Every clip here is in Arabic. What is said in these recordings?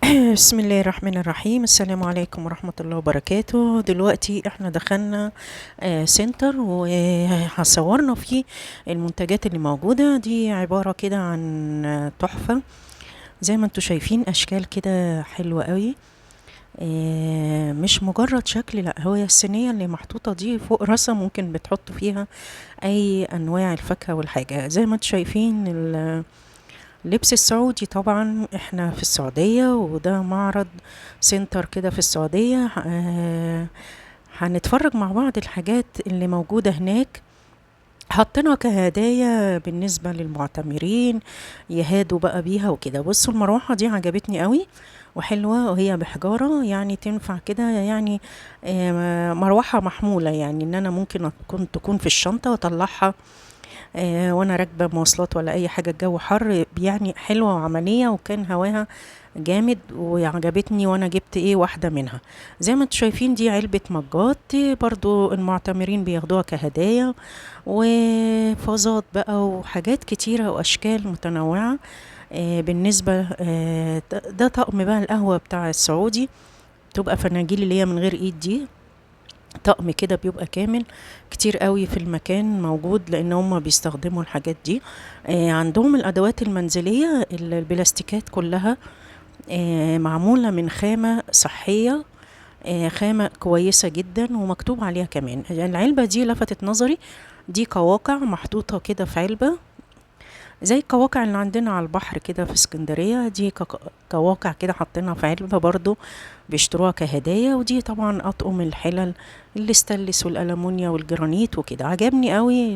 بسم الله الرحمن الرحيم. السلام عليكم ورحمة الله وبركاته. دلوقتي احنا دخلنا سنتر وهصورنا فيه المنتجات اللي موجودة دي. عبارة كده عن تحفة، زي ما انتوا شايفين اشكال كده حلوة قوي. مش مجرد شكل، لا، هو الصينية اللي محطوطة دي فوق راسها ممكن بتحط فيها اي انواع الفاكهة والحاجة. زي ما انتوا شايفين اللبس السعودي، طبعا احنا في السعودية وده معرض سنتر كده في السعودية. هنتفرج مع بعض الحاجات اللي موجودة هناك، حاطينها كهدايا بالنسبة للمعتمرين يهادوا بقى بيها وكده. بصوا المروحة دي عجبتني قوي وحلوة، وهي بحجارة يعني تنفع كده يعني. مروحة محمولة، يعني ان انا ممكن تكون في الشنطة واطلعها وانا راكبه مواصلات ولا اي حاجه. الجو حر يعني، حلوه وعمليه، وكان هواها جامد وعجبتني، وانا جبت واحده منها. زي ما انتم شايفين دي علبه مجات، برضو المعتمرين بياخدوها كهدايا، وفازات بقى وحاجات كتيره واشكال متنوعه. بالنسبه ده طقم بقى القهوه بتاع السعودي، تبقى فناجيل اللي هي من غير ايد دي. طقم كده بيبقى كامل، كتير قوي في المكان موجود، لان هم بيستخدموا الحاجات دي. عندهم الادوات المنزلية، البلاستيكات كلها معمولة من خامة صحية، خامة كويسة جدا، ومكتوب عليها كمان. العلبة دي لفتت نظري، دي قواقع محطوطة كده في علبة، زي القواقع اللي عندنا على البحر كده في اسكندرية. دي قواقع كده حاطينها في علبة برضو، بيشتروها كهدايا. ودي طبعا أطقم الحلل، الاستانلس والألمونيا والجرانيت وكده. عجبني قوي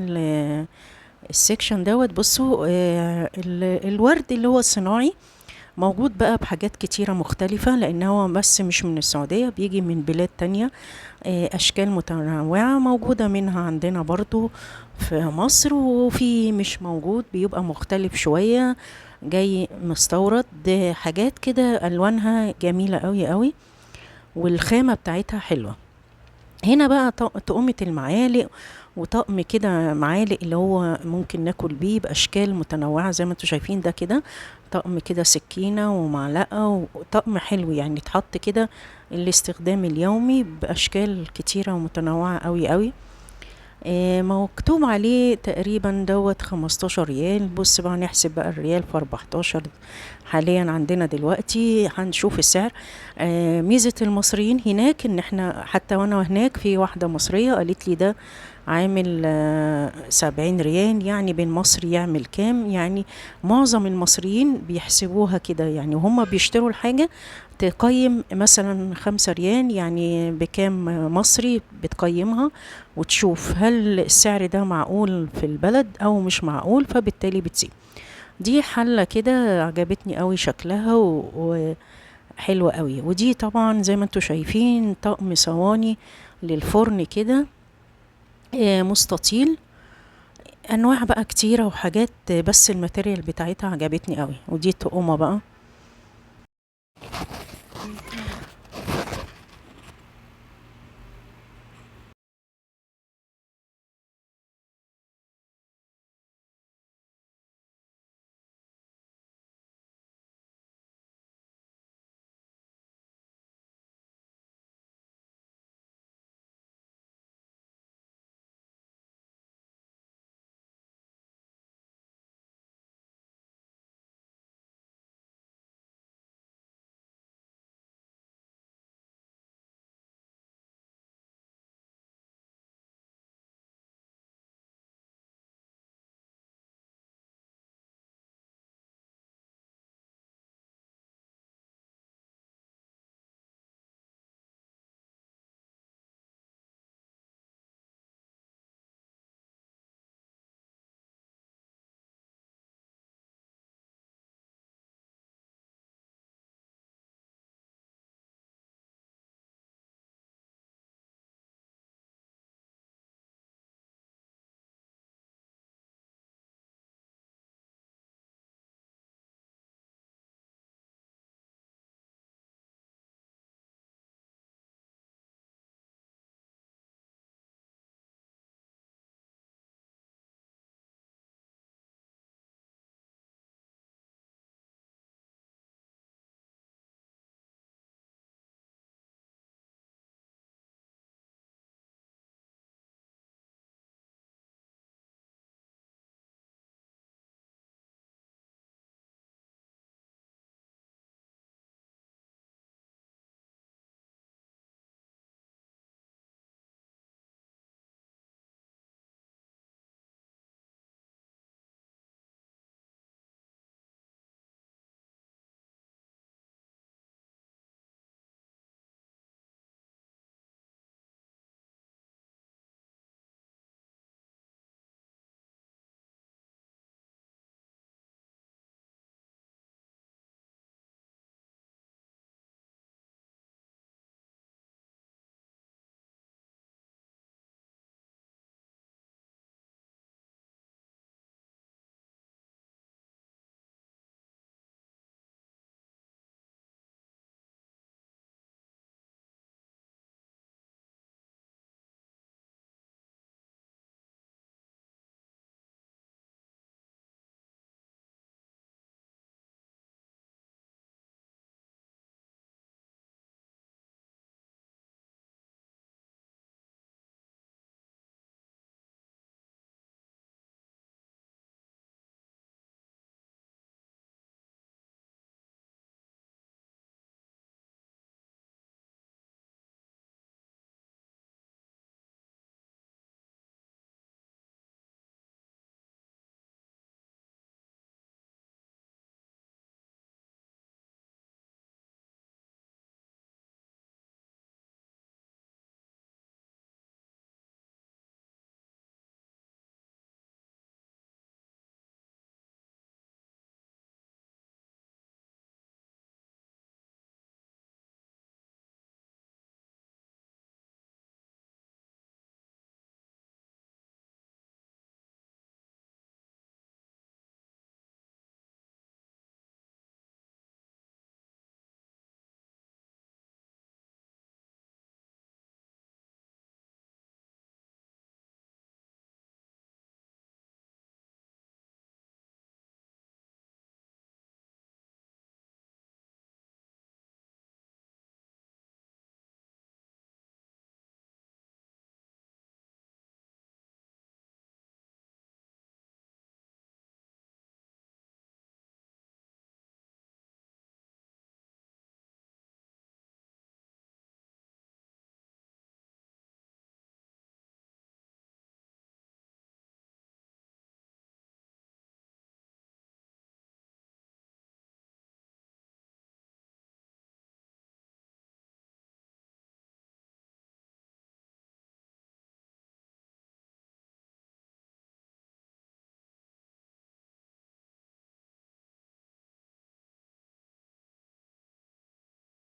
السكشن دوت. بصوا الورد اللي هو الصناعي موجود بقى بحاجات كتيرة مختلفة، لأن هو بس مش من السعودية، بيجي من بلاد تانية. أشكال متنوعة موجودة منها عندنا برضو في مصر، وفي مش موجود بيبقى مختلف شوية، جاي مستورد. حاجات كده ألوانها جميلة قوي قوي، والخامة بتاعتها حلوة. هنا بقى طقمة المعالق، وطقم كده معالق اللي هو ممكن ناكل بيه بأشكال متنوعة. زي ما انتوا شايفين ده كده طقم كده سكينة ومعلقة، وطقم حلو يعني تحط كده الاستخدام اليومي بأشكال كتيرة ومتنوعة قوي قوي. مكتوب عليه تقريبا دوت 15 ريال. بص بقى نحسب بقى الريال في 14 حاليا عندنا دلوقتي. هنشوف السعر. ميزة المصريين هناك ان احنا، حتى وانا هناك في واحدة مصرية قالت لي ده عامل 70 ريال، يعني بالمصري يعمل كام يعني. معظم المصريين بيحسبوها كده يعني، وهم بيشتروا الحاجة تقيم مثلا 5 ريال يعني بكام مصري، بتقيمها وتشوف هل السعر ده معقول في البلد او مش معقول، فبالتالي بتسيب. دي حلة كده عجبتني قوي شكلها وحلوة قوي. ودي طبعا زي ما انتوا شايفين طقم صواني للفرن كده، مستطيل. انواع بقى كتيرة وحاجات، بس الماتيريال بتاعتها عجبتني قوي. ودي تقومة بقى